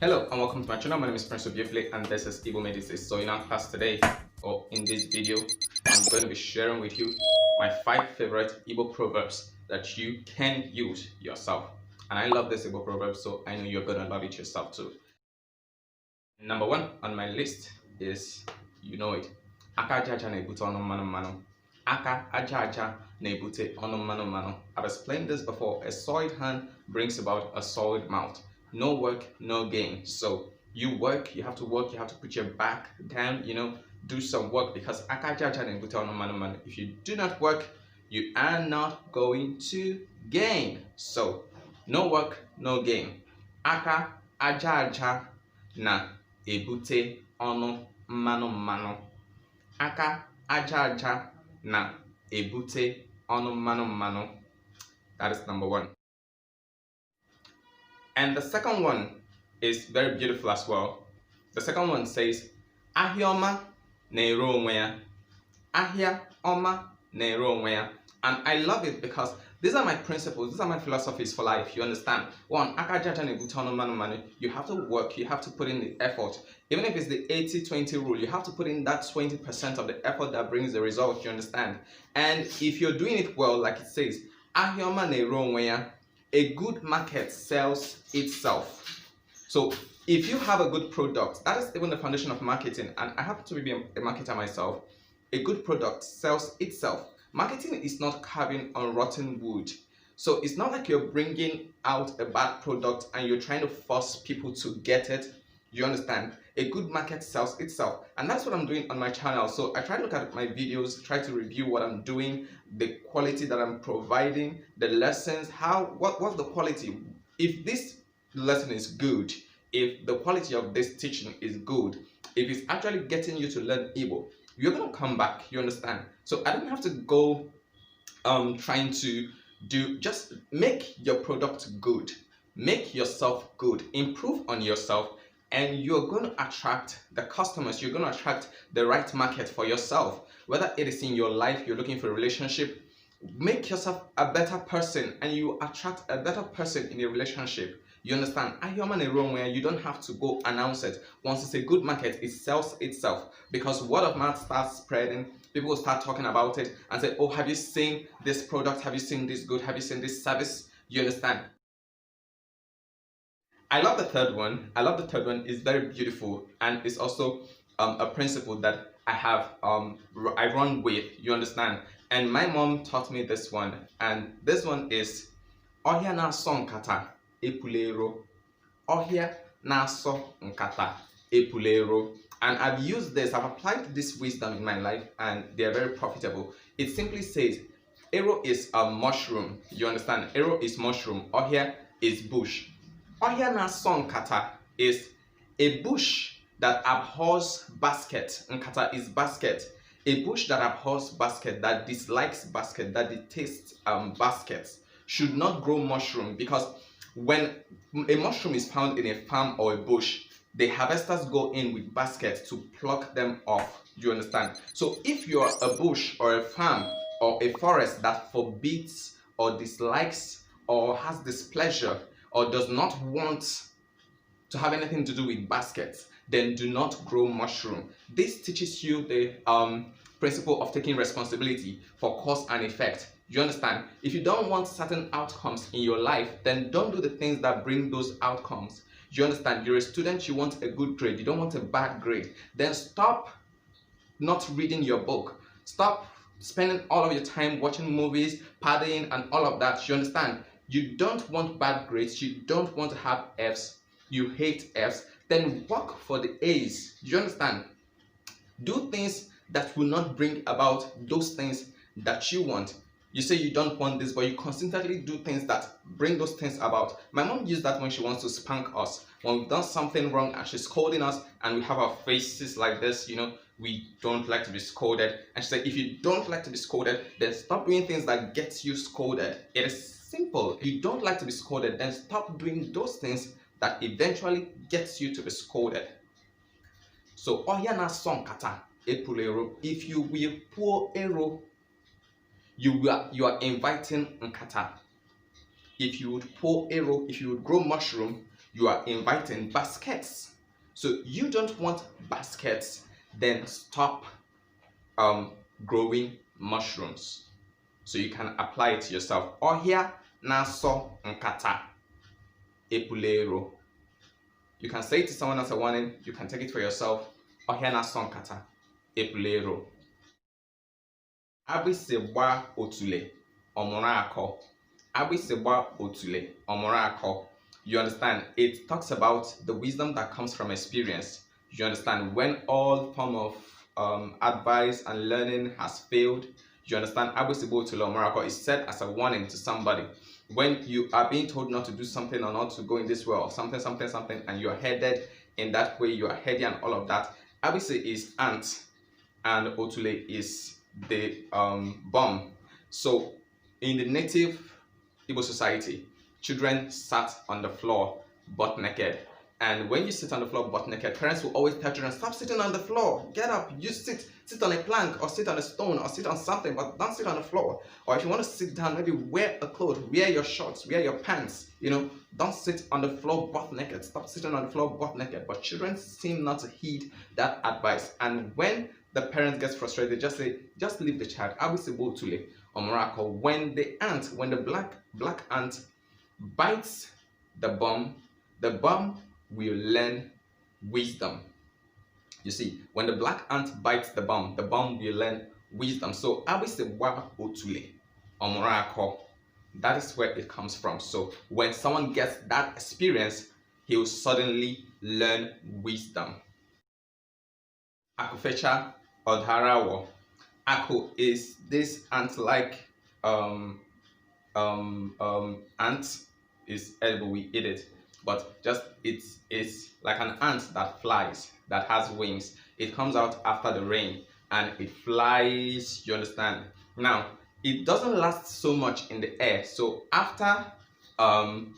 Hello and welcome to my channel. My name is Prince Obiefle and this is Igbo Medicine. So in our class today, or in this video, I'm going to be sharing with you my 5 favorite Igbo proverbs that you can use yourself. And I love this Igbo proverb, so I know you're going to love it yourself too. Number 1 on my list is, you know it, Aka aja aja na-ebute ọnụ mmanụ mmanụ. Aka aja aja na-ebute ọnụ mmanụ mmanụ. I've explained this before. A soiled hand brings about a soiled mouth. No work, no gain. So you work, you have to work, you have to put your back down, do some work, because aka aja aja na-ebute ọnụ mmanụ mmanụ. If you do not work, you are not going to gain. So no work, no gain. Aka aja aja na-ebute ọnụ mmanụ mmanụ. Aka aja aja na-ebute ọnụ mmanụ mmanụ. That is number 1. And the second one is very beautiful as well. The second one says, Ahịa ọma na-ere onwe ya. Ahịa ọma na-ere onwe ya. And I love it because these are my principles, these are my philosophies for life, you understand? One, you have to work, you have to put in the effort. Even if it's the 80-20 rule, you have to put in that 20% of the effort that brings the result, you understand? And if you're doing it well, like it says, a good market sells itself. So if you have a good product, that is even the foundation of marketing, and I happen to be a marketer myself, a good product sells itself. Marketing is not carving on rotten wood. So it's not like you're bringing out a bad product and you're trying to force people to get it. You understand? A good market sells itself. And that's what I'm doing on my channel. So I try to look at my videos, try to review what I'm doing, the quality that I'm providing, the lessons, what's the quality. If this lesson is good, if the quality of this teaching is good, if it's actually getting you to learn Igbo, you're going to come back, you understand? So I don't have to go trying to just make your product good, make yourself good, improve on yourself, and you're going to attract the customers, you're going to attract the right market for yourself. Whether it is in your life, you're looking for a relationship, make yourself a better person and you attract a better person in a relationship. You understand? Where you don't have to go announce it. Once it's a good market, it sells itself, because word of mouth starts spreading. People will start talking about it and say, oh, have you seen this product? Have you seen this good? Have you seen this service? You understand? I love the third one. I love the third one. It's very beautiful, and it's also a principle that I have I run with. You understand? And my mom taught me this one, and this one is Ohia na-asọ nkata epulero. Ohia na-asọ nkata epulero. And I've used this, I've applied this wisdom in my life, and they're very profitable. It simply says, Ero is a mushroom. You understand? Ero is mushroom. Ohia is bush. Ohia na-asọ nkata is a bush that abhors basket. Nkata is basket. A bush that abhors basket, that dislikes basket, that detests baskets, should not grow mushroom, because when a mushroom is found in a farm or a bush, the harvesters go in with baskets to pluck them off. You understand? So if you're a bush or a farm or a forest that forbids or dislikes or has displeasure or does not want to have anything to do with baskets, then do not grow mushroom. This teaches you the principle of taking responsibility for cause and effect. You understand? If you don't want certain outcomes in your life, then don't do the things that bring those outcomes. You understand? You're a student, you want a good grade, you don't want a bad grade. Then stop not reading your book. Stop spending all of your time watching movies, partying, and all of that. You understand? You don't want bad grades, you don't want to have Fs, you hate Fs, then work for the A's. You understand? Do things that will not bring about those things that you want. You say you don't want this, but you consistently do things that bring those things about. My mom used that when she wants to spank us. When we've done something wrong and she's scolding us and we have our faces like this, we don't like to be scolded. And she said, if you don't like to be scolded, then stop doing things that get you scolded. It is simple. If you don't like to be scolded, then stop doing those things that eventually gets you to be scolded. So, ohia na-asọ nkata epulero. If you will pour ero, you are inviting nkata. If you would pour ero, if you would grow mushroom, you are inviting baskets. So you don't want baskets, then stop growing mushrooms. So you can apply it to yourself. Ohia naso nkata epulero. You can say it to someone as a warning. You can take it for yourself. Ohia naso nkata epulero. Abisegba otule omurako. Abisegba otule omurako. You understand? It talks about the wisdom that comes from experience. You understand? When all form of advice and learning has failed, you understand? Abisegba otule omurako is said as a warning to somebody. When you are being told not to do something or not to go in this way or something, and you are headed in that way, you are heady and all of that. Abise is ant and otule is the bomb. So in the native Igbo society, children sat on the floor butt naked. And when you sit on the floor butt naked, parents will always tell children, stop sitting on the floor, get up, you sit on a plank or sit on a stone or sit on something, but don't sit on the floor. Or if you want to sit down, maybe wear a cloth, wear your shorts, wear your pants, don't sit on the floor butt naked, stop sitting on the floor butt naked. But children seem not to heed that advice. And when the parent gets frustrated, they just say, just leave the child. Abisegba otule omurako. When the black ant bites the bomb will learn wisdom. You see, when the black ant bites the bomb will learn wisdom. So abisegba otule omurako, that is where it comes from. So when someone gets that experience, he will suddenly learn wisdom. Akufecha Odharawo. Aku is this ant-like ant, is edible, we eat it, but just it's like an ant that flies, that has wings. It comes out after the rain and it flies, you understand? Now it doesn't last so much in the air, so after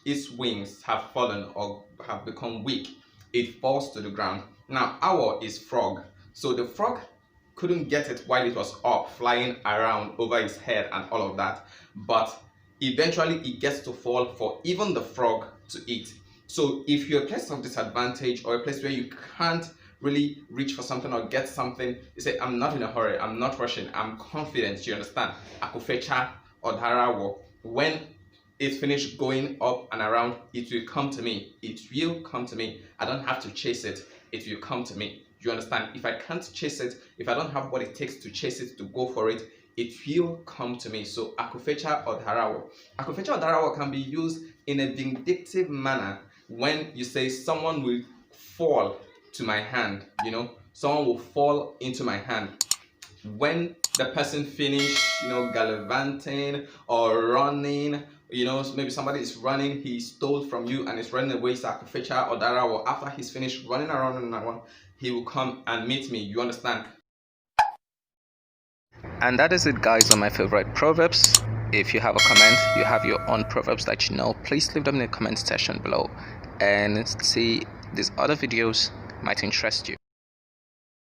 its wings have fallen or have become weak, it falls to the ground. Now Awo is frog, so the frog couldn't get it while it was up flying around over his head and all of that, but eventually it gets to fall for even the frog to eat. So if you're a place of disadvantage or a place where you can't really reach for something or get something, you say, I'm not in a hurry, I'm not rushing, I'm confident, you understand? Akufecha Odharawo. When it's finished going up and around, it will come to me. It will come to me. I don't have to chase it. It will come to me. You understand? If I can't chase it, if I don't have what it takes to chase it, to go for it, it will come to me. So Akufecha Odharawo. Akufecha Odharawo can be used in a vindictive manner when you say someone will fall to my hand, someone will fall into my hand. When the person finish, gallivanting or running, maybe somebody is running, he stole from you and is running away, Akufecha Odharawo. After he's finished running around, he will come and meet me, you understand? And that is it, guys, on my favorite proverbs. If you have a comment, you have your own proverbs that you know, please leave them in the comment section below and see these other videos might interest you.